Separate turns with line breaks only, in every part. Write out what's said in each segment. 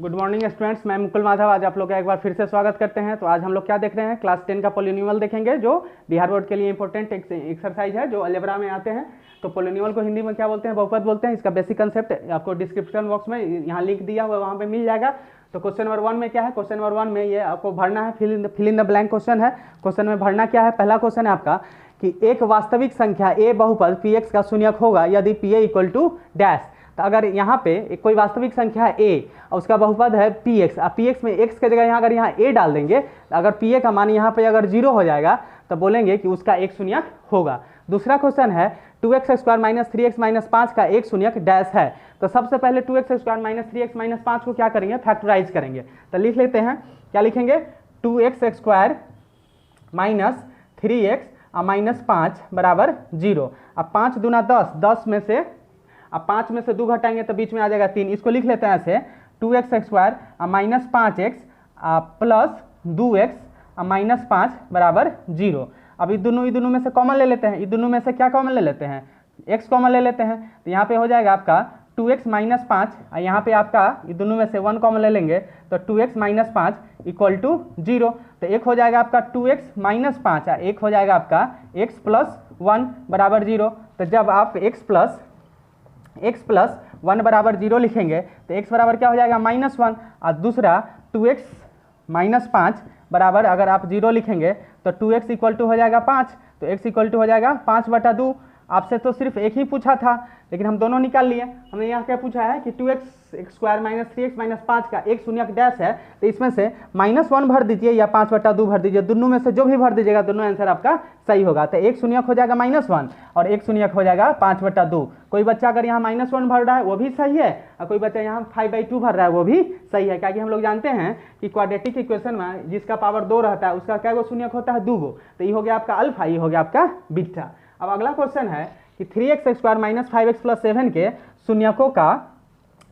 Good morning students, मैं मुकुल माधव आज आप लोग का एक बार फिर से स्वागत करते हैं। तो आज हम लोग क्या देख रहे हैं, क्लास 10 का पॉलिनोमियल देखेंगे जो बिहार बोर्ड के लिए इंपॉर्टेंट एक्सरसाइज है जो अलजेब्रा में आते हैं। तो पॉलिनोमियल को हिंदी में क्या बोलते हैं, बहुपद बोलते हैं। इसका बेसिक कंसेप्ट आपको डिस्क्रिप्शन बॉक्स में यहाँ लिंक दिया हुआ है, वहाँ पे मिल जाएगा। तो क्वेश्चन नंबर 1 में क्या है, क्वेश्चन नंबर 1 में ये आपको भरना है, fill in the blank question है। क्वेश्चन में भरना क्या है, पहला क्वेश्चन है आपका कि एक वास्तविक संख्या a बहुपद px का शून्यक होगा यदि pa इक्वल टू डैश। तो अगर यहाँ पे एक कोई वास्तविक संख्या है a और उसका बहुपद है px, अब px में x के जगह यहाँ अगर यहाँ a डाल देंगे तो अगर pa का मान यहाँ पे अगर 0 हो जाएगा तो बोलेंगे कि उसका एक शून्यक होगा। दूसरा क्वेश्चन है 2x square minus 3x minus 5 का एक शून्यक डैश है। तो सबसे पहले 2x square minus 3x minus 5 को क्या करेंगे, फैक्टराइज करेंगे। तो लिख लेते हैं, क्या लिखेंगे, 2x square minus 3x minus 5 बराबर 0। अब 5 दूना 10, 10 में से अब 5 में से 2 घटाएंगे तो बीच में आ जाएगा 3। इसको लिख लेते हैं ऐसे, 2x square minus 5x plus 2x minus 5 बराबर 0। अब ये दोनों में से कॉमन ले लेते हैं, ये दोनों में से क्या कॉमन ले लेते हैं, x कॉमन ले लेते हैं। तो यहाँ पे हो जाएगा आपका 2x माइनस 5, यहाँ पे आपका ये दोनों में से 1 कॉमन ले लेंगे तो 2x माइनस 5 इक्वल टू 0। तो एक हो जाएगा आपका 2x माइनस 5 एक हो जाएगा आपका x प्लस 1 बराबर 0। तो जब आप x प्लस 1 बराबर 0 लिखेंगे तो x बराबर क्या हो जाएगा, -1। और दूसरा 2x माइनस 5 बराबर अगर आप 0 लिखेंगे तो 2x इक्वल टू हो जाएगा 5। तो x इक्वल टू हो जाएगा 5/2। आपसे तो सिर्फ एक ही पूछा था लेकिन हम दोनों निकाल लिए। हमने यहाँ क्या पूछा है कि 2x square minus 3x minus 5 का एक शून्यक डैश है। तो इसमें से -1 भर दीजिए या 5/2 भर दीजिए, दोनों में से जो भी भर दीजिएगा दोनों आंसर आपका सही होगा। तो एक शून्यक हो जाएगा -1 और एक शून्यक हो जाएगा 5/2। कोई बच्चा अगर यहाँ -1 भर रहा है वो भी सही है और कोई बच्चा यहाँ 5/2 भर रहा है वो भी सही है। क्योंकि हम लोग जानते हैं कि क्वाड्रेटिक इक्वेशन में जिसका पावर 2 रहता है उसका क्या गो शून्यक होता है, 2 गो। तो ये हो गया आपका अल्फा, ये हो गया आपका बीटा। अब अगला क्वेश्चन है कि 3x square minus 5x plus 7 के शून्यकों का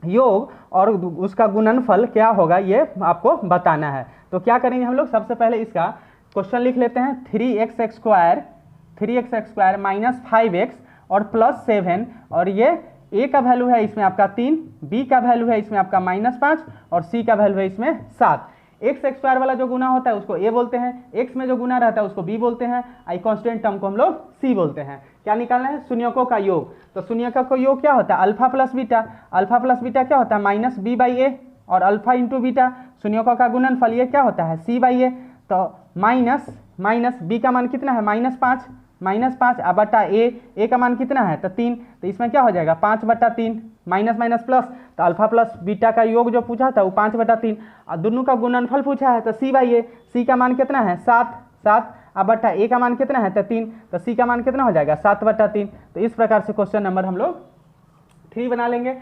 योग और उसका गुणनफल क्या होगा ये आपको बताना है। तो क्या करेंगे हम लोग, सबसे पहले इसका क्वेश्चन लिख लेते हैं। 3x स्क्वायर माइनस 5x और प्लस 7 और ये a का वैल्यू है इसमें आपका 3, b का वैल्यू है इसमें आपका -5 और c का वैल्यू है इसमें 7। एक्स स्क्वायर वाला जो गुना होता है उसको a बोलते हैं, x में जो गुना रहता है उसको b बोलते हैं, आई कांस्टेंट टर्म को हम लोग c बोलते हैं। क्या निकालना है, शून्यकों का योग। तो शून्यकों का योग क्या होता है, alpha plus beta. Alpha plus beta क्या होता है, -b/a और अल्फा इंटू बीटा। शून्यकों का गुणनफल ये क्या होता है, c/a। तो माइनस b का मान कितना है, -5 अब बटा a का मान कितना है तो 3। तो इसमें क्या हो जाएगा 5/3 माइनस प्लस। तो अल्फा प्लस बीटा का योग जो पूछा था वो 5/3 और दोनों का गुणनफल पूछा है तो c/a। c का मान कितना है 7 अब बटा a का मान कितना है तो 3। तो c का मान कितना हो जाएगा 7/3। तो इस प्रकार से क्वेश्चन नंबर हम लोग 3 बना लेंगे।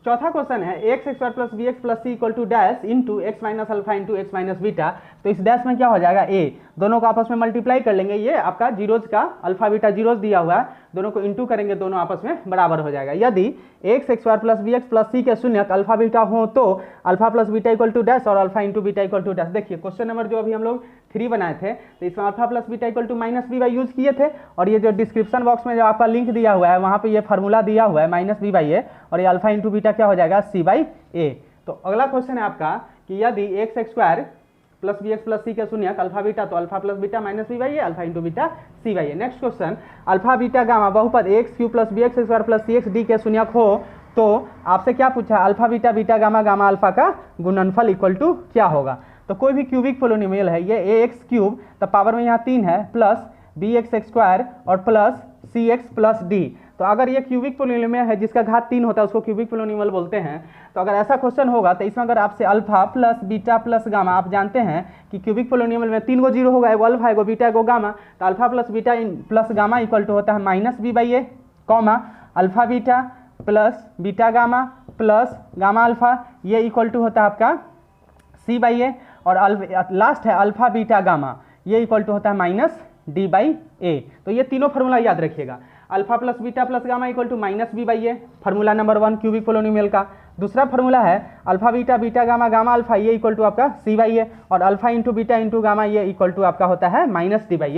चौथा क्वेश्चन है x square plus b x plus c equal to dash into x minus alpha into x minus beta. तो इस डैश में क्या हो जाएगा, ए दोनों को आपस में मल्टीप्लाई कर लेंगे। ये आपका जीरोज का अल्फा बीटा जीरोज दिया हुआ है, दोनों को इंटू करेंगे, दोनों आपस में बराबर हो जाएगा। यदि x square plus b x plus c के शून्यक अल्फा बीटा हो तो alpha plus beta equal to dash और alpha into beta equal to dash. देखिए क्वेश्चन नंबर जो अभी हम लोग 3 बनाए थे तो इसमें alpha plus beta equal to -b/a use किए थे और ये जो डिस्क्रिप्शन बॉक्स में जो आपका लिंक दिया हुआ है वहाँ पे ये फार्मूला दिया हुआ है -b/a और ये अल्फा इंटू बीटा क्या हो जाएगा c/a। तो अगला क्वेश्चन है आपका कि यदि x square plus b x plus c के शून्यक अल्फा बीटा तो alpha plus beta -b/a alpha into beta c/a। Next question, alpha beta gamma बहुपद x³ plus b x square plus c x d के शून्यक हो तो आपसे क्या पूछा, alpha beta beta gamma gamma alpha का गुणनफल इक्वल टू क्या होगा। तो कोई भी क्यूबिक पोलिनोमियल है, ये ax³ तो पावर में यहाँ 3 है प्लस bx² और प्लस cx प्लस d। तो अगर ये क्यूबिक पोलिनोमियल है जिसका घात 3 होता है उसको क्यूबिक पोलिनोमियल बोलते हैं। तो अगर ऐसा क्वेश्चन होगा तो इसमें अगर आपसे alpha plus beta plus gamma, आप जानते हैं कि क्यूबिक पोलिनोमियल में 3 गो जीरो होगा, एगो अल्फा एगो बीटा एगो गामा। तो alpha plus beta plus gamma equal to होता है -b/a comma alpha beta plus beta gamma plus gamma alpha, ये इक्वल टू होता है आपका c/a और लास्ट है अल्फा बीटा गामा, ये इक्वल टू होता है -d/a। तो ये तीनों फार्मूला याद रखिएगा, alpha plus beta plus gamma equal to -b/a formula number 1 cubic polynomial का। दूसरा फार्मूला है alpha beta beta gamma gamma alpha, ये इक्वल टू आपका c/a और alpha into beta into gamma ये इक्वल टू आपका होता है -d/a।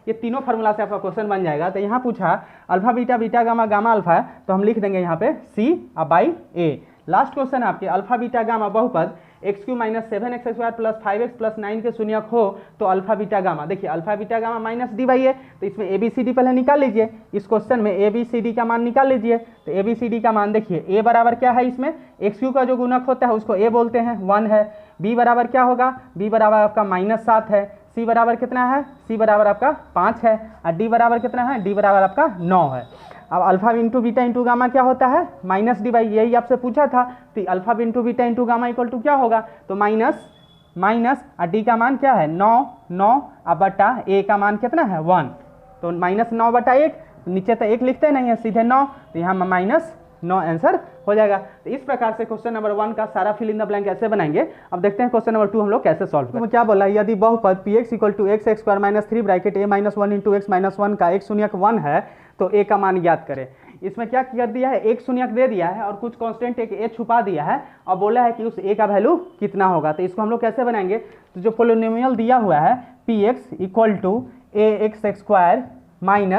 ये तीनों फार्मूला से आपका क्वेश्चन बन जाएगा। तो यहाँ पूछा alpha beta beta gamma gamma alpha तो हम लिख देंगे यहाँ पे c/a। लास्ट क्वेश्चन है आपके, अल्फा बीटा गामा बहुपद x cube minus 7x² plus 5x plus 9 के शून्यक हो तो अल्फा बीटा गामा, देखिए alpha beta gamma minus d by a, तो इसमें ए बी सी डी पहले निकाल लीजिए, इस क्वेश्चन में ए बी सी डी का मान निकाल लीजिए। तो ए बी सी डी का मान देखिए, ए बराबर क्या है, इसमें एक्स क्यू का जो गुणक होता है उसको ए बोलते हैं 1 है, बी बराबर क्या होगा, बी बराबर आपका -7 है, सी बराबर कितना है, सी बराबर आपका 5 है, और डी बराबर कितना है, डी बराबर आपका 9 है। अब alpha into beta into gamma क्या होता है, माइनस डी बाई, यही आपसे पूछा था, तो alpha into beta into gamma equal to क्या होगा, तो माइनस और डी का मान क्या है 9 अब बटा ए का मान कितना है 1, तो -9 बटा 1, नीचे तो 1 लिखते नहीं है सीधे 9, तो यहाँ -9 आंसर हो जाएगा। तो इस प्रकार से क्वेश्चन नंबर 1 का सारा फिल इन द ब्लैंक कैसे बनाएंगे। अब देखते हैं क्वेश्चन नंबर 2 हम लोग कैसे सॉल्व करेंगे। तो क्या बोला, यदि बहुपद px = x² - 3 bracket a - 1 × x - 1 का एक शून्यक 1 है तो a का मान ज्ञात करें। इसमें क्या कर दिया है, एक शून्यक दे दिया है और कुछ कांस्टेंट एक a छुपा दिया है और बोला है कि उस a का वैल्यू कितना होगा। तो इसको हम लोग कैसे बनाएंगे, तो जो पोलिनोमियल दिया हुआ है px = ax²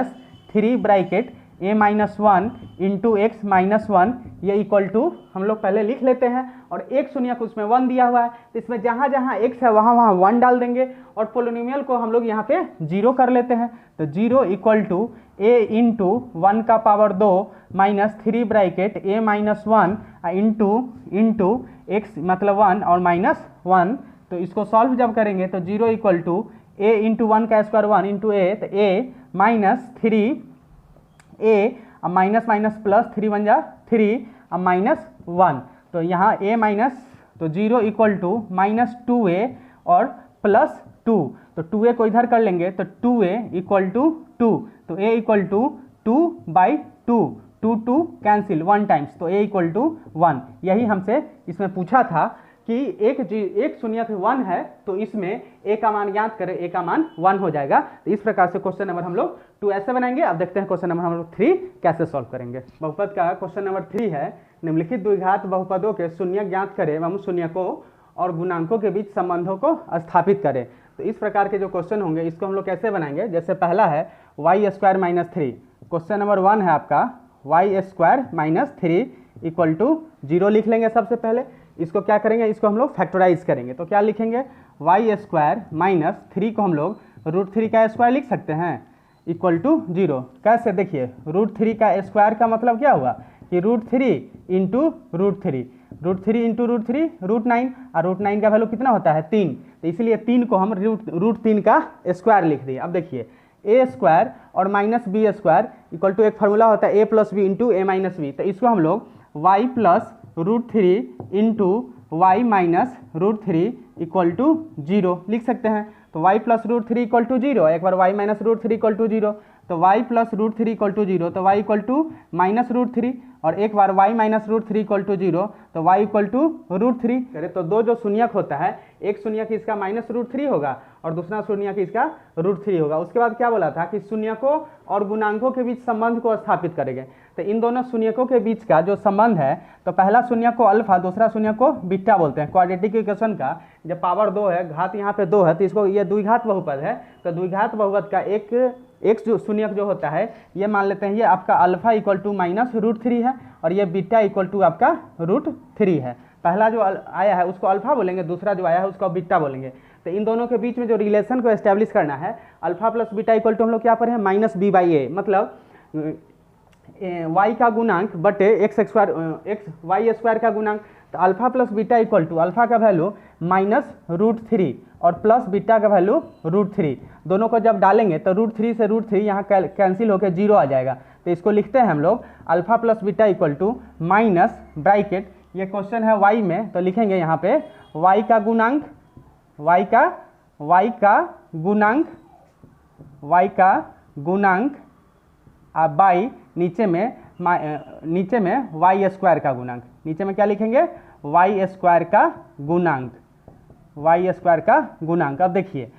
- 3 bracket a - 1 × x - 1 ये इक्वल टू हम लोग पहले लिख लेते हैं, और एक शून्यक उसमें 1 दिया हुआ है, तो इसमें जहाँ जहाँ x है वहाँ वहाँ 1 डाल देंगे और पोलिनोमियल को हम लोग यहाँ पे 0 कर लेते हैं। तो 0 = a × 1 का power 2 - 3 bracket a - 1 into x मतलब 1 और -1। तो इसको सॉल्व जब करेंगे तो 0 = a × 1 का स्क्वायर 1 × a, तो a - 3 a अब माइनस प्लस 3 × 1 = 3 अब -1, तो यहाँ a तो 0 = -2a और +2, तो 2a को इधर कर लेंगे तो 2a = 2, तो a = 2/2, 2 कैंसिल 1 टाइम्स, तो a = 1। यही हमसे इसमें पूछा था कि एक शून्यक 1 है तो इसमें a का मान ज्ञात करें, a का मान 1 हो जाएगा। तो इस प्रकार से क्वेश्चन नंबर हम लोग 2 ऐसे बनाएंगे। अब देखते हैं क्वेश्चन नंबर हम लोग 3 कैसे सॉल्व करेंगे। बहुपद का क्वेश्चन नंबर 3 है, निम्नलिखित द्विघात बहुपदों के शून्यक ज्ञात करें एवं शून्यकों और गुणांकों के बीच संबंधों को स्थापित करें। तो इस प्रकार के जो क्वेश्चन होंगे इसको हम लोग कैसे बनाएंगे, जैसे पहला है y² - 3, क्वेश्चन नंबर 1 है आपका y² - 3 = 0 लिख लेंगे। सबसे पहले इसको क्या करेंगे, इसको हम लोग फैक्टराइज करेंगे, तो क्या लिखेंगे y² - 3 को हम लोग √3 का स्क्वायर लिख सकते हैं = 0। कैसे, देखिए √3 का स्क्वायर का मतलब क्या हुआ कि √3 × √3, √3 × √3 √9, और √9 का वैल्यू कितना होता है 3, तो इसलिए 3 को हम √3 का स्क्वायर लिख दिए। अब देखिए a² और -b² = एक फार्मूला होता है a + b × a - b, तो इसको हम लोग y + √3 × y - √3 = 0 लिख सकते हैं। तो y + √3 = 0, एक बार y - √3 = 0, तो y + √3 = 0, तो y = -√3, और एक बार y - √3 = 0, तो y = √3 करें तो दो जो शून्यक होता है, एक शून्यक इसका -√3 होगा और दूसरा शून्यक इसका √3 होगा। उसके बाद क्या बोला था कि शून्यकों और गुणांकों के बीच संबंध को स्थापित करेंगे। तो इन दोनों शून्यकों के बीच का जो संबंध है, तो पहला शून्यक को अल्फा, दूसरा शून्यक को बीटा बोलते हैं। क्वाड्रेटिक इक्वेशन का जब पावर 2 है, घात यहाँ पे 2 है, तो इसको ये द्विघात बहुपद है, तो द्विघात बहुपद का एक जो शून्यक जो होता है ये मान लेते हैं ये आपका अल्फा = -√3 है और ये बीटा = आपका √3 है। पहला जो आया है उसको अल्फा बोलेंगे, दूसरा जो आया है उसको बीटा बोलेंगे। तो इन दोनों के बीच में जो रिलेशन को एस्टेब्लिश करना है, अल्फा + बीटा = हम लोग क्या पर है -b/a, मतलब y का गुणांक बटे y² का गुणांक। तो अल्फा + बीटा = अल्फा का वैल्यू -√3 और प्लस बीटा का वैल्यू √3, दोनों को जब डालेंगे तो √3 से √3 यहाँ कैंसिल होकर 0 आ जाएगा। तो इसको लिखते हैं हम लोग अल्फा + बीटा = माइनस ब्रैकेट, ये क्वेश्चन है y में, तो लिखेंगे यहाँ पे y का गुणांक बाई नीचे में y² का गुणांक, नीचे में क्या लिखेंगे y² का गुणांक। अब देखिए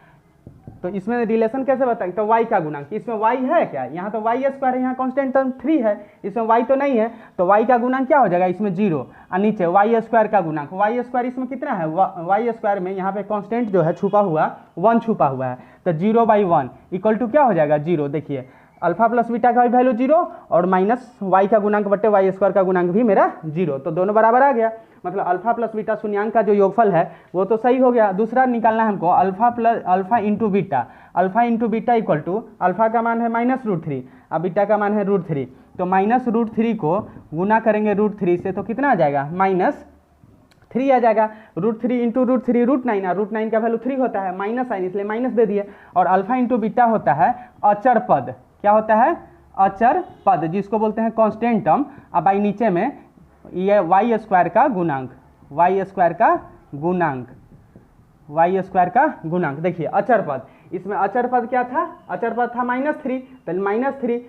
तो इसमें रिलेशन कैसे बताएंगे, तो y का गुणांक, इसमें y है क्या, यहाँ तो y² है, यहाँ कांस्टेंट टर्म 3 है, इसमें y तो नहीं है, तो y का गुणांक क्या हो जाएगा इसमें 0, और नीचे y² का गुणांक, y² इसमें कितना है, y² में यहाँ पे कांस्टेंट जो है छुपा हुआ 1 छुपा हुआ है, तो 0/1 = क्या हो जाएगा 0। देखिए अल्फा प्लस बीटा का भी वैल्यू 0 और माइनस वाई का गुणांक बटे वाई स्क्वायर का गुणांक भी मेरा 0, तो दोनों बराबर आ गया। मतलब अल्फा प्लस बीटा शून्यांक का जो योगफल है वो तो सही हो गया। दूसरा निकालना है हमको alpha into beta equal to alpha का मान है -√3 और बीटा का मान है √3, तो -√3 को गुना करेंगे √3 से तो कितना आ जाएगा -3 आ जाएगा। √3 इंटू √3 √9 और √9 का वैल्यू 3 होता है, माइनस साइन इसलिए माइनस दे दिए। और अल्फा इंटू बीटा होता है अचर पद, क्या होता है अचर पद, जिसको बोलते हैं कांस्टेंट टर्म। अब भाई नीचे में ये वाई स्क्वायर का गुणांक देखिए अचर पद, इसमें अचर पद क्या था, अचर पद था -3, तो -3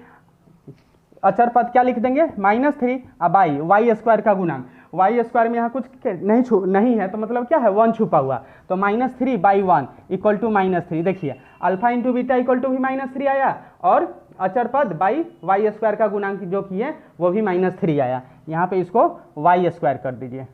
अचर पद क्या लिख देंगे -3 अब बाई वाई स्क्वायर का गुणांक। वाई स्क्वायर में यहाँ कुछ नहीं है तो मतलब क्या है 1 छुपा हुआ, तो -3/1 इक्वल टू -3। देखिए alpha into beta equal to भी -3 आया और अचर पद बाई वाई स्क्वायर का गुणांक जो किए वो भी -3 आया। यहाँ पे इसको वाई स्क्वायर कर दीजिए,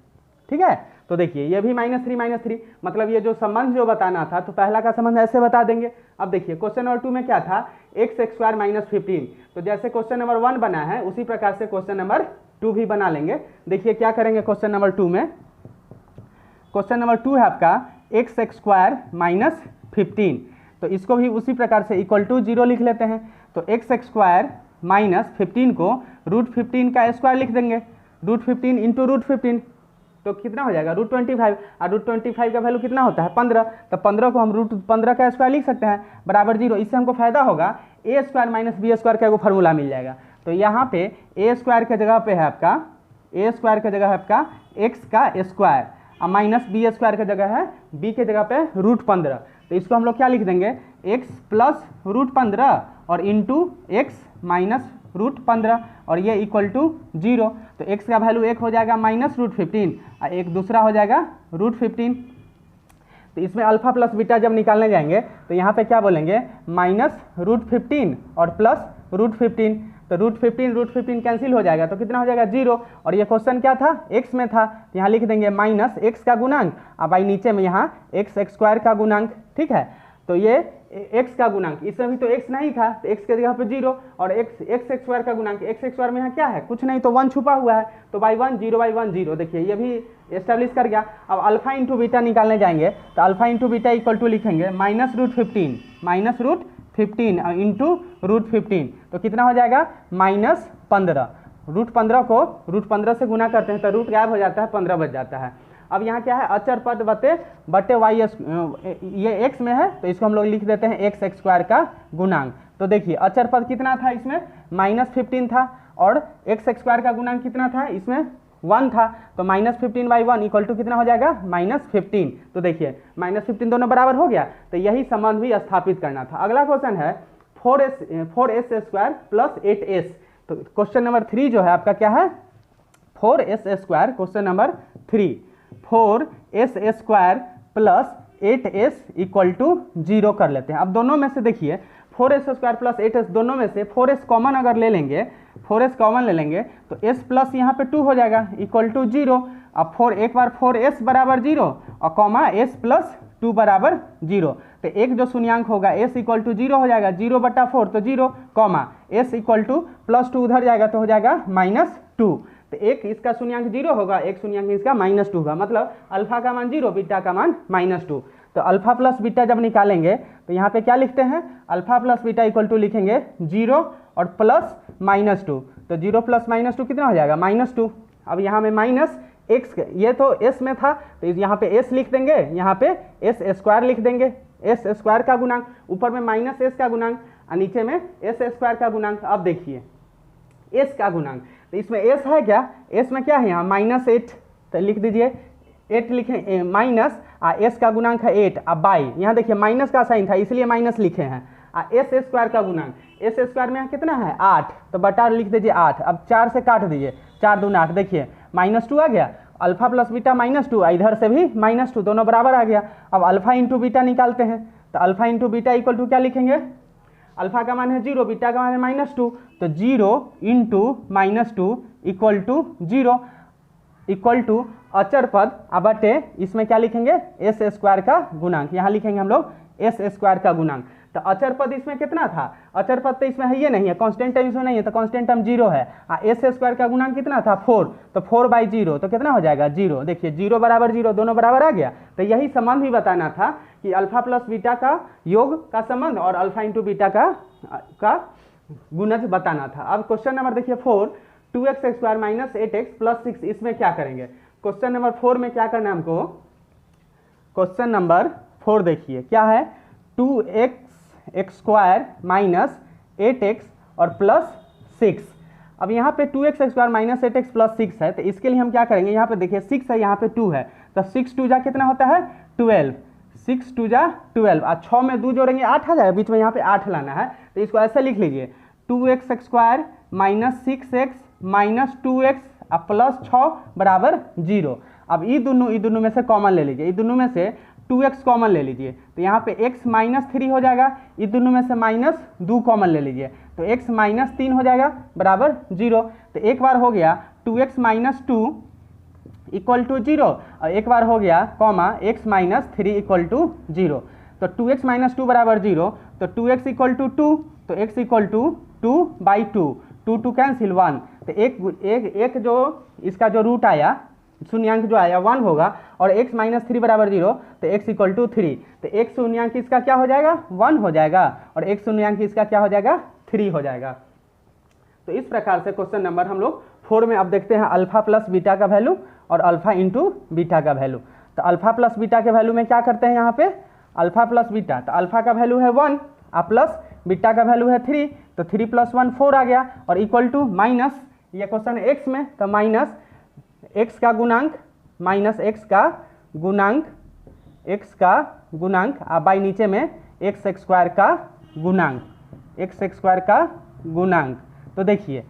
ठीक है। तो देखिए ये भी -3 मतलब ये जो संबंध जो बताना था तो पहला का संबंध ऐसे बता देंगे। अब देखिए क्वेश्चन नंबर 2 में क्या था x² -15, तो जैसे क्वेश्चन नंबर 1 बना है उसी प्रकार से क्वेश्चन नंबर 2 भी बना लेंगे। देखिए क्या करेंगे क्वेश्चन नंबर 2 में, क्वेश्चन नंबर 2 है आपका x² -15, तो इसको भी उसी प्रकार से इक्वल टू 0 लिख लेते हैं। तो x² -15 को √15 का स्क्वायर लिख देंगे, √15 इंटू √15 तो कितना हो जाएगा √25 और √25 का वैल्यू कितना होता है 15, तो 15 को हम √15 का स्क्वायर लिख सकते हैं बराबर 0। इससे हमको फायदा होगा a² - b² का एगो फार्मूला मिल जाएगा। तो यहाँ पे a² के जगह पे है आपका a² के जगह है आपका x का स्क्वायर और -b² के जगह है b के जगह पे √15, तो इसको हम लोग क्या लिख देंगे x प्लस √15 और इंटू x माइनस √15 और ये इक्वल टू 0। तो x का वैल्यू एक हो जाएगा -√15 और एक दूसरा हो जाएगा √15। तो इसमें अल्फा प्लस बीटा जब निकालने जाएंगे तो यहाँ पे क्या बोलेंगे -√15 और प्लस √15, तो √15 कैंसिल हो जाएगा तो कितना हो जाएगा 0। और ये क्वेश्चन क्या था x में था, तो यहाँ लिख देंगे -x का गुणांक अब भाई नीचे में यहाँ x² का गुणांक, ठीक है। तो ये x का गुणांक, इसमें भी तो x नहीं था तो x के जगह पे 0 और x² का गुणांक, x² में यहाँ क्या है कुछ नहीं तो 1 छुपा हुआ है, तो बाई 1 0/1 0। देखिए ये भी एस्टेब्लिश कर गया। अब अल्फा इंटू बीटा निकालने जाएंगे तो alpha into beta equal to लिखेंगे -√15 इंटू √15, तो कितना हो जाएगा -15। √15 को √15 से गुना करते हैं तो रूट गायब हो जाता है, 15 बच जाता है। अब यहाँ क्या है अचर पद बटे वाई, ये x में है तो इसको हम लोग लिख देते हैं x² का गुणांक। तो देखिए अचर पद कितना था इसमें -15 था और x² का गुणांक कितना था इसमें 1 था, तो -15/1 इक्वल टू कितना हो जाएगा -15। तो देखिए -15 दोनों बराबर हो गया, तो यही संबंध भी स्थापित करना था। अगला क्वेश्चन है 4s² + 8s। तो क्वेश्चन नंबर 3 जो है आपका क्या है 4s², question number 3 4s² + 8s equal to 0 कर लेते हैं। अब दोनों में से देखिए 4s² + 8s दोनों में से 4s कॉमन अगर ले लेंगे, 4s कॉमन ले लेंगे तो s प्लस यहाँ पे 2 हो जाएगा इक्वल टू 0। अब एक बार 4s बराबर 0 और कॉमा s प्लस 2 बराबर 0, तो एक जो शून्यांक होगा s इक्वल टू 0 हो जाएगा, 0/4 तो 0 कॉमा s इक्वल टू +2 उधर जाएगा तो हो जाएगा -2। तो एक इसका शून्यांक 0 होगा, एक शून्यांक इसका -2 होगा, मतलब अल्फा का मान 0 बीटा का मान -2। तो अल्फा प्लस बीटा जब निकालेंगे तो यहाँ पे क्या लिखते हैं alpha plus beta equal to लिखेंगे 0 और प्लस -2, तो 0 + -2 कितना हो जाएगा -2। अब यहाँ में -x, ये तो s में था तो यहाँ पे s लिख देंगे, यहाँ पे s² लिख देंगे, s² का गुणांक, ऊपर में -s का गुणांक और नीचे में s² का गुणांक। अब देखिए s का गुणांक, तो इसमें s है क्या, s में क्या है यहाँ -8, तो लिख दीजिए 8 लिखें माइनस s का गुणांक है 8। अब बाई यहाँ देखिए माइनस का साइन था इसलिए माइनस लिखे हैं, s² का गुणांक, s² में यहाँ कितना है 8, तो बटा लिख दीजिए 8। अब 4 से काट दीजिए, 4 दूनी 8, देखिए -2 आ गया, अल्फा प्लस बीटा -2, इधर से भी -2, दोनों बराबर आ गया। अब अल्फा इंटू बीटा निकालते हैं, तो alpha into beta equal to क्या लिखेंगे, अल्फा का मान है 0, बीटा का मान है -2, तो 0 into -2 equal to 0 equal to अचर पद बटे इसमें क्या लिखेंगे s² का गुणांक, यहाँ लिखेंगे हम लोग s² का गुणांक। तो अचर पद इसमें कितना था, अचर पद तो इसमें है ये नहीं है, कांस्टेंट टर्म इसमें नहीं है, तो कांस्टेंट टर्म 0 है। एस स्क्वायर का गुणांक कितना था 4, तो 4/0 तो कितना हो जाएगा 0। देखिए 0 बराबर 0 दोनों बराबर आ गया। तो यही संबंध भी बताना था कि अल्फा प्लस बीटा का योग का संबंध और अल्फा इंटू बीटा का गुणज बताना था। अब क्वेश्चन नंबर देखिए 4, 2x² - 8x + 6, इसमें क्या करेंगे। क्वेश्चन नंबर 4 में क्या करना है हमको, क्वेश्चन नंबर 4 देखिए क्या है, 2x² - 8x और +6। अब यहाँ पे 2x² - 8x + 6 है, तो इसके लिए हम क्या करेंगे, यहाँ पे देखिए 6 है, यहाँ पे 2 है, तो 6 2 जा कितना होता है 12, 6 2 जा 12, और 6 में 2 जोड़ेंगे 8 आ जाएगा, बीच में यहाँ पे 8 लाना है, तो इसको ऐसे लिख लीजिए 2x² - 6x - 2x +6 बराबर 0। अब ये दोनों में से कॉमन ले लीजिए, ये दोनों में से 2x कॉमन ले लीजिए, तो यहाँ पे x -3 हो जाएगा, ये दोनों में से -2 कॉमन ले लीजिए, तो x -3 हो जाएगा बराबर 0। तो एक बार हो गया 2x - 2 = 0, और एक बार हो गया कॉमा x - 3 = 0। तो 2x - 2 बराबर 0, तो 2x = 2, तो x = 2/2, 2 2 कैंसिल 1, तो एक जो इसका जो रूट आया शून्यांक जो आया 1 होगा, और x - 3 बराबर 0, तो x = 3, तो x शून्यांक इसका क्या हो जाएगा 1 हो जाएगा, और x शून्यांक इसका क्या हो जाएगा 3 हो जाएगा। तो इस प्रकार से क्वेश्चन नंबर हम लोग 4 में अब देखते हैं अल्फा प्लस बीटा का वैल्यू और अल्फा इंटू बीटा का वैल्यू। तो अल्फा प्लस बीटा के वैल्यू में क्या करते हैं, यहाँ पे अल्फा प्लस बीटा, तो अल्फा का वैल्यू है 1 और प्लस बीटा का वैल्यू है 3, तो 3 + 1 4 आ गया, और इक्वल टू माइनस, ये क्वेश्चन है x में, तो माइनस x का गुणांक माइनस x का गुणांक और बाई नीचे में x² का गुणांक, तो देखिए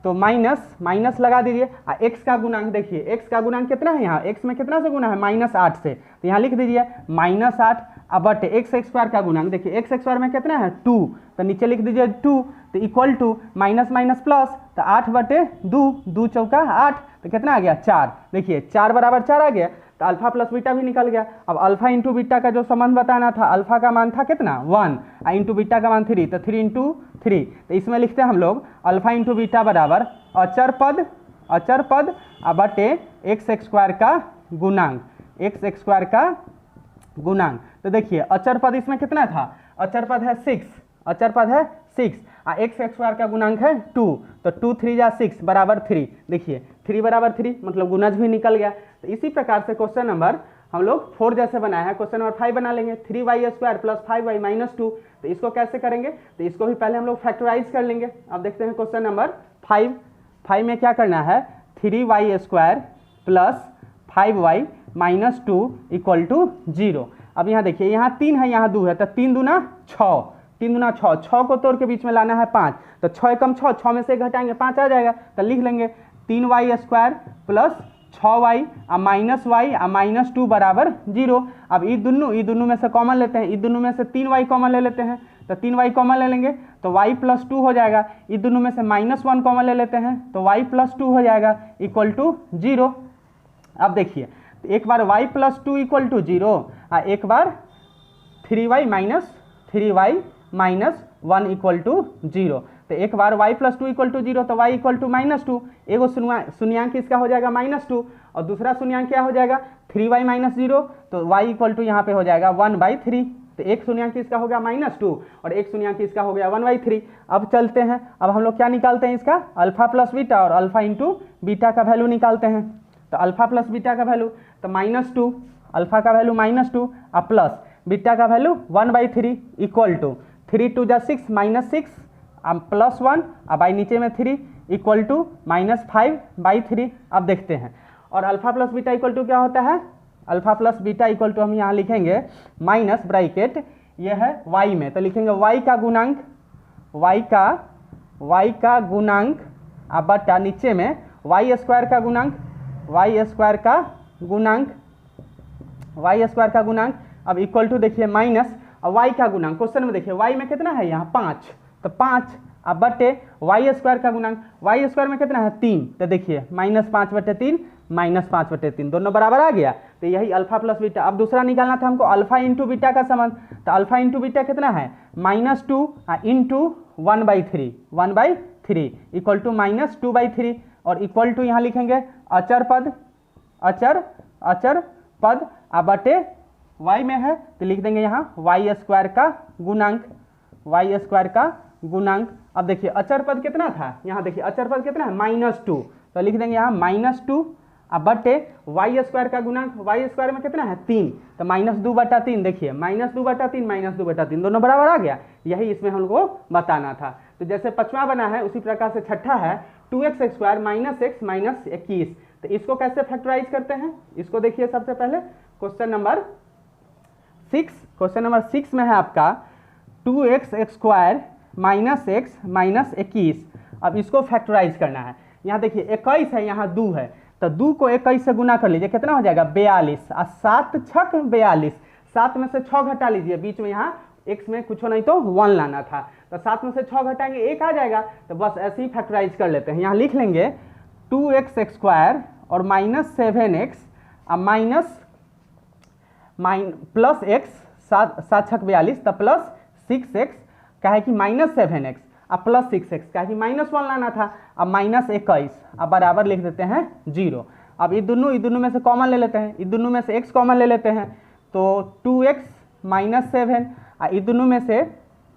तो माइनस लगा दीजिए, और x का गुणांक देखिए, x का गुणांक कितना है, यहाँ x में कितना से गुना है -8 से, तो यहाँ लिख दीजिए -8 बटे x² का गुणांक, देखिए x² में कितना है 2, तो नीचे लिख दीजिए 2, तो इक्वल टू माइनस प्लस, तो 8/2, 2 चौका 8, तो कितना आ गया 4, देखिए 4 बराबर 4 आ गया, तो अल्फा प्लस बीटा भी निकल गया। अब अल्फा इंटू बीटा का जो संबंध बताना था, अल्फा का मान था कितना 1 और इंटू बीटा का मान 3, तो 3 × 3, तो इसमें लिखते हैं हम लोग अल्फा इंटू बीटा बराबर अचर पद बटे x² का गुणांक, तो देखिए अचर पद इसमें कितना था, अचर पद है 6 और x² का गुणांक है 2, तो 2 3 जा 6 बराबर 3, देखिए 3 बराबर 3 मतलब गुणज भी निकल गया। तो इसी प्रकार से क्वेश्चन नंबर हम लोग 4 जैसे बनाया है, क्वेश्चन नंबर 5 बना लेंगे, 3y² + 5y - 2, तो इसको कैसे करेंगे, तो इसको भी पहले हम लोग फैक्टराइज कर लेंगे। अब देखते हैं क्वेश्चन नंबर 5 में क्या करना है, 3y² + 5y - 2 = 0। अब यहाँ देखिए यहाँ 3 है, यहाँ 2 है, तो 3 दूना 6, 6 को तोड़ के बीच में लाना है 5, तो 6 कम 6 में से घटाएंगे 5 आ जाएगा, तो लिख लेंगे 3y² + 6y -y - 2 बराबर 0। अब ये दोनों में से कॉमन लेते हैं, ये दोनों में से 3y कॉमन ले लेते हैं, तो 3y कॉमन ले लेंगे तो y + 2 हो जाएगा, ये दोनों में से -1 कॉमन ले लेते हैं तो y + 2 हो जाएगा = 0। अब देखिए एक बार y + 2 = 0 और एक बार 3y - 1 = 0, तो एक बार y + 2 = 0 तो y = -2, एगो शून्यांक इसका हो जाएगा -2 और दूसरा शून्यांक क्या हो जाएगा 3y - 0, तो y = यहाँ पे हो जाएगा 1/3, तो एक शून्यांक इसका हो गया -2 और एक शून्यांक इसका हो गया 1/3। अब चलते हैं, अब हम लोग क्या निकालते हैं इसका अल्फा प्लस बीटा और अल्फा इंटू बीटा का वैल्यू निकालते हैं। तो अल्फा प्लस बीटा का वैल्यू तो -2, अल्फा का वैल्यू -2 और प्लस बीटा का वैल्यू 1/3 = 3 2 जा 6 -6 +1 और बाई नीचे में 3 = -5/3। अब देखते हैं, और अल्फा प्लस बीटा = क्या होता है, अल्फा प्लस बीटा = हम यहाँ लिखेंगे माइनस ब्रैकेट, ये है y में, तो लिखेंगे y का गुणांक अब बटा नीचे में y² का गुणांक अब इक्वल टू देखिए माइनस और y का गुणांक, क्वेश्चन में देखिए y में कितना है यहाँ 5, तो 5 अब बटे y² का गुणांक, y² में कितना है 3, तो देखिए -5/3 -5/3 दोनों बराबर आ गया, तो यही अल्फा प्लस बीटा। अब दूसरा निकालना था हमको अल्फा इंटू बीटा का संबंध, तो अल्फा इंटू बीटा कितना है -2 इंटू 1/3 इक्वल टू -2/3 और इक्वल टू यहाँ लिखेंगे अचर पद बटे y में है तो लिख देंगे यहाँ y स्क्वायर का गुणांक। अब देखिए अचर पद कितना था, यहाँ देखिए अचर पद कितना है -2, तो लिख देंगे यहाँ -2 बटे y स्क्वायर का गुणांक, y स्क्वायर में कितना है 3, तो -2/3। देखिए -2/3 दोनों बराबर आ गया, यही इसमें हमको बताना था। तो जैसे पांचवा बना है उसी प्रकार से छठा है 2x स्क्वायर -x -21, तो इसको कैसे फैक्टराइज करते हैं, इसको देखिए सबसे पहले क्वेश्चन नंबर 6 में है आपका 2x स्क्वायर -x -21। अब इसको फैक्टराइज करना है, यहाँ देखिए 21 है, यहाँ 2 है, तो 2 को 21 से गुना कर लीजिए, कितना हो जाएगा 42 और 7 छक 42, 7 में से 6 घटा लीजिए, बीच में यहाँ x में कुछ नहीं तो 1 लाना था, तो 7 में से 6 घटाएंगे 1 आ जाएगा, तो बस ऐसे ही फैक्टराइज कर लेते हैं। यहाँ लिख लेंगे 2x स्क्वायर और -7x प्लस x 7 छक 42 तो प्लस 6x का है कि -7x अब प्लस 6x का है कि -1 लाना था, अब -21 अब बराबर लिख देते हैं 0। अब ये दोनों में से कॉमन ले लेते हैं, ये दोनों में से x कॉमन ले लेते हैं, तो 2x -7 ये दोनों में से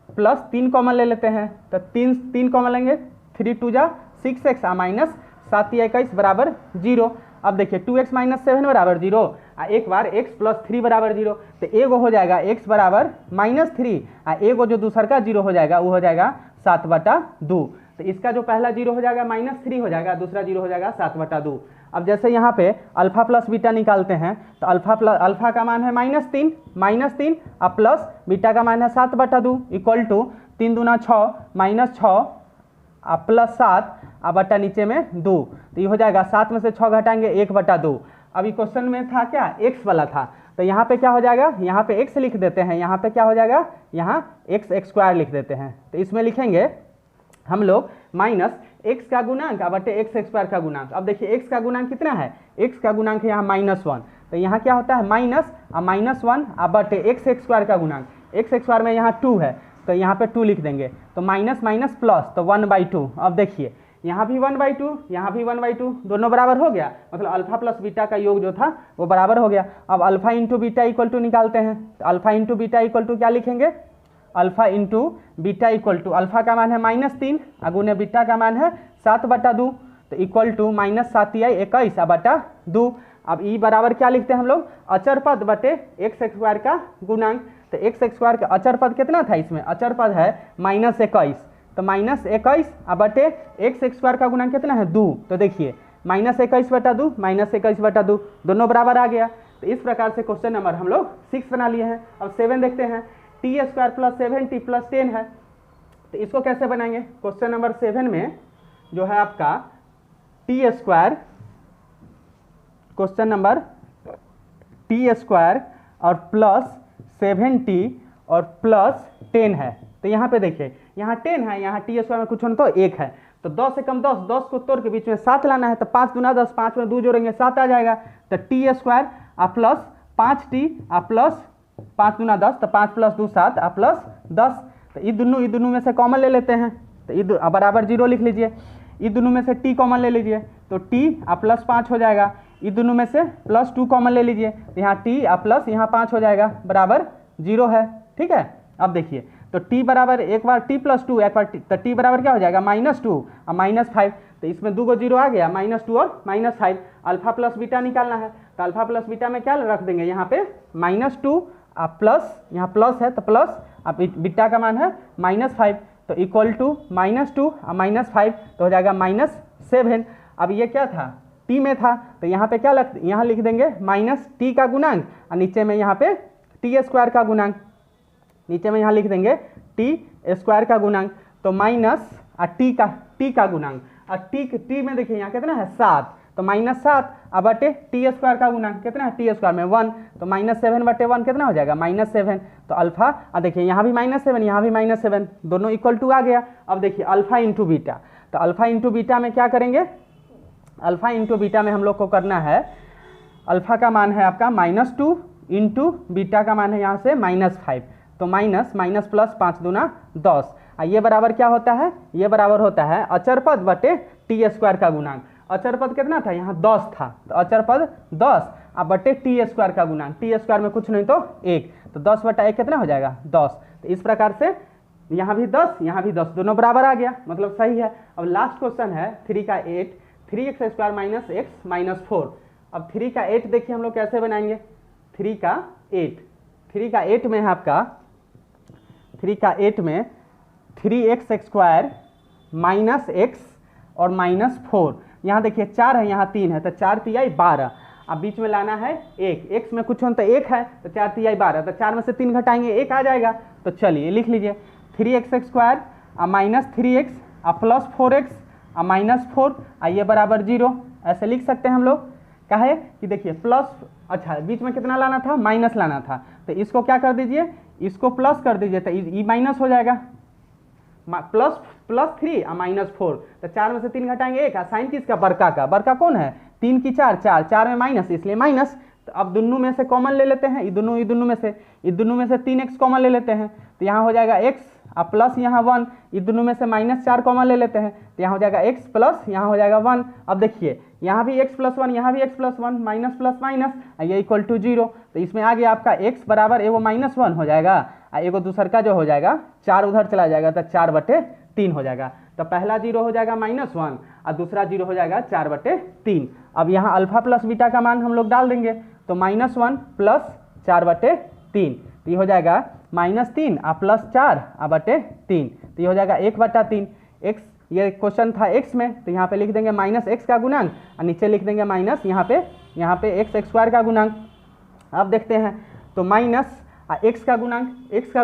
प्लस 3 कॉमन ले लेते हैं, तो 3 कॉमन लेंगे, 3 2 जा 6x -7 21 बराबर 0। अब देखिए 2x -7 बराबर 0 एक बार x प्लस 3 बराबर 0, तो एगो हो जाएगा x बराबर -3 एगो जो दूसर का 0 हो जाएगा वो हो जाएगा 7/2। तो इसका जो पहला 0 हो जाएगा -3 हो जाएगा, दूसरा 0 हो जाएगा 7/2। अब जैसे यहाँ पे अल्फा प्लस बीटा निकालते हैं तो अल्फा का मान है -3 अब प्लस बीटा का मान है 7/2 इक्वल टू 3 दूना 6 -6 अब प्लस 7 अब बटा नीचे में 2, तो ये हो जाएगा 7 में से 6 घटाएंगे 1/2। अभी क्वेश्चन में था क्या x वाला था, तो यहाँ पे क्या हो जाएगा, यहाँ पे x लिख देते हैं, यहाँ पे क्या हो जाएगा, यहाँ x स्क्वायर लिख देते हैं, तो इसमें लिखेंगे हम लोग -x का गुणांक बटे x स्क्वायर का गुणांक। अब देखिए x का गुणांक कितना है, x का गुणांक है यहाँ -1, तो यहाँ क्या होता है -1 बटे x स्क्वायर का गुणांक, x स्क्वायर में यहाँ 2 है तो यहाँ पे 2 लिख देंगे, तो माइनस माइनस प्लस तो 1/2। अब देखिए यहाँ भी 1/2 यहाँ भी 1/2 दोनों बराबर हो गया, मतलब अल्फा प्लस बीटा का योग जो था वो बराबर हो गया। अब alpha into beta equal to निकालते हैं, तो alpha into beta equal to क्या लिखेंगे, alpha into beta equal to alpha का मान है -3 अगुने बीटा का मान है 7/2, तो इक्वल टू -7 21/2। अब ई बराबर क्या लिखते हैं हम लोग, अचर पद बटे x स्क्वायर का गुणांक। तो x स्क्वायर का अचर पद कितना था, इसमें अचर पद है -21, तो -21 बटे x स्क्वायर का गुणांक कितना है 2, तो देखिए -21/2 -21/2 दोनों बराबर आ गया। तो इस प्रकार से क्वेश्चन नंबर हम लोग 6 बना लिए हैं। अब 7 देखते हैं, t² + 7t + 10 है, तो इसको कैसे बनाएंगे। क्वेश्चन नंबर 7 में जो है आपका t² क्वेश्चन नंबर t² और प्लस 7t और प्लस 10 है, तो यहाँ पे देखिए यहाँ 10 है, यहाँ t² में कुछ तो 1 है, तो 10 से कम 10, 10 को तोड़ के बीच में 7 लाना है, तो 5 दूना 10, 5 में 2 जोड़ेंगे 7 आ जाएगा, तो t² प्लस 5t प्लस 5 दूना 10, तो 5 + 2 7 प्लस 10, तो ये दोनों में से कॉमन ले लेते हैं, तो ये बराबर 0 लिख लीजिए। ये दोनों में से t कॉमन ले लीजिए, तो t प्लस 5 हो जाएगा। ये दोनों में से प्लस 2 कॉमन ले लीजिए, तो यहाँ t प्लस यहाँ 5 हो जाएगा बराबर 0 है, ठीक है। अब देखिए तो t बराबर एक बार t + 2 एक बार t, तो t बराबर क्या हो जाएगा -2 और -5, तो इसमें 2 को 0 आ गया, -2 और -5। अल्फा प्लस बीटा निकालना है, तो अल्फा प्लस बीटा में क्या रख देंगे, यहाँ पे -2 प्लस यहाँ प्लस है तो प्लस, अब बीटा का मान है -5, तो इक्वल टू -2 और -5 तो हो जाएगा -7। अब ये क्या था, t में था, तो यहाँ पे क्या यहाँ लिख देंगे -t का गुणांक और नीचे में यहाँ पे t² का गुणांक, नीचे में यहाँ लिख देंगे t² का गुणांक, तो माइनस t का गुणांक और t में देखिए यहाँ कितना है 7, तो -7 बटे t² का गुणांक कितना है, t² में 1, तो -7/1 कितना हो जाएगा -7। तो अल्फा देखिए यहाँ भी -7 यहाँ भी -7 दोनों इक्वल टू आ गया। अब देखिए अल्फा इंटू बीटा, तो अल्फा इंटू बीटा में क्या करेंगे, अल्फा इंटू बीटा में हम लोग को करना है अल्फा का मान है आपका -2 इंटू बीटा का मान है यहाँ से -5, तो माइनस माइनस प्लस 5 दूना 10। ये बराबर क्या होता है, ये बराबर होता है अचर पद बटे टी स्क्वायर का गुणांक। अचर पद कितना था, यहाँ 10 था, तो अचर पद 10 अब बटे टी स्क्वायर का गुणांक, टी स्क्वायर में कुछ नहीं तो 1, तो 10 बटा 1 कितना हो जाएगा 10। तो इस प्रकार से यहाँ भी 10 यहाँ भी 10 दोनों बराबर आ गया, मतलब सही है। अब लास्ट क्वेश्चन है 3 का 8, 3x² माइनस x माइनस 4। अब 3 का 8 देखिए हम लोग कैसे बनाएंगे, 3 का 8 में है आपका 3 का 8 में 3x² माइनस x और -4, यहाँ देखिए 4 है यहाँ 3 है, तो 4 तिहाई 12, अब बीच में लाना है 1, x में कुछ हो तो 1 है, तो 4 तिहाई 12, तो 4 में से 3 घटाएंगे 1 आ जाएगा। तो चलिए लिख लीजिए 3x² minus 3x plus 4x minus 4 ये बराबर 0, ऐसे लिख सकते हैं हम लोग। क्या है कि देखिए प्लस, अच्छा बीच में कितना लाना था, माइनस लाना था, तो इसको क्या कर दीजिए, इसको प्लस कर दीजिए, तो ये माइनस हो जाएगा, प्लस 3 -4, तो 4 में से 3 घटाएंगे 1, साइन किसका, बड़का कौन है 3 की 4 में माइनस, इसलिए माइनस। तो अब दोनों में से कॉमन ले लेते हैं, ये दोनों में से 3x कॉमन ले लेते हैं, तो यहाँ हो जाएगा x प्लस यहाँ 1, ये दोनों में से -4 कॉमन ले लेते हैं, तो यहाँ हो जाएगा x प्लस यहाँ हो जाएगा 1। अब देखिए यहाँ भी x प्लस 1 यहाँ भी x plus 1, minus plus minus ये इक्वल टू 0, तो इसमें आ गया आपका x बराबर एगो -1 हो जाएगा, एगो दूसर का जो हो जाएगा 4 उधर चला जाएगा, तो 4/3 हो जाएगा। तो पहला 0 हो जाएगा -1 और दूसरा 0 हो जाएगा 4/3। अब यहाँ अल्फा प्लस बीटा का मान हम लोग डाल देंगे, तो -1 प्लस 4/3, तो ये हो जाएगा -3 प्लस 4/3, तो ये हो जाएगा 1/3। x ये क्वेश्चन था x में, तो यहाँ पे लिख देंगे -x का गुणांक और नीचे लिख देंगे माइनस यहाँ पे x² का गुणांक। अब देखते हैं तो माइनस x का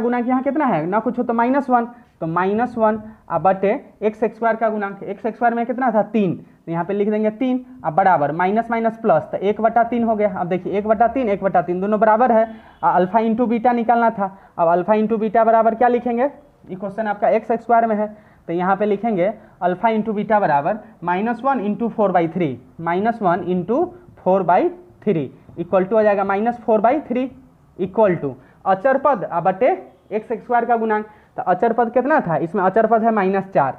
गुणांक यहाँ कितना है, ना कुछ हो तो -1, तो -1 बटे x² का गुणांक, x² में कितना था 3, तो यहाँ पे लिख देंगे 3 अब बराबर माइनस माइनस प्लस, तो 1/3 हो गया। अब देखिए 1/3 दोनों बराबर है, अल्फा इंटू बीटा निकालना था। अब अल्फा इंटू बीटा बराबर क्या लिखेंगे, ये क्वेश्चन आपका x² में है, तो यहाँ पे लिखेंगे अल्फा इंटू बीटा बराबर -1 इंटू 4/3, -1 इंटू 4/3 इक्वल टू हो जाएगा -4/3 इक्वल टू अचर पद बटे x² का गुणांक। तो अचर पद कितना था, इसमें अचर पद है -4,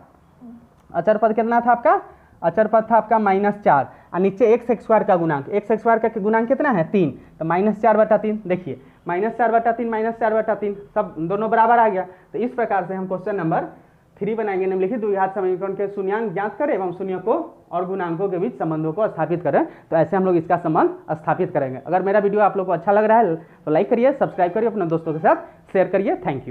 अचर पद कितना था आपका, अचर पद था आपका -4 और नीचे x² का गुणांक, x² का गुणांक कितना है 3, तो -4/3। देखिए -4/3 सब दोनों बराबर आ गया। तो इस प्रकार से हम क्वेश्चन नंबर 3 बनाएंगे, निम्नलिखित द्विघात समीकरण के शून्यांक ज्ञात करें एवं शून्यकों और गुणांकों के बीच संबंधों को स्थापित करें। तो ऐसे हम लोग इसका संबंध स्थापित करेंगे। अगर मेरा वीडियो आप लोग को अच्छा लग रहा है तो लाइक करिए, सब्सक्राइब करिए, अपने दोस्तों के साथ शेयर करिए। Thank you.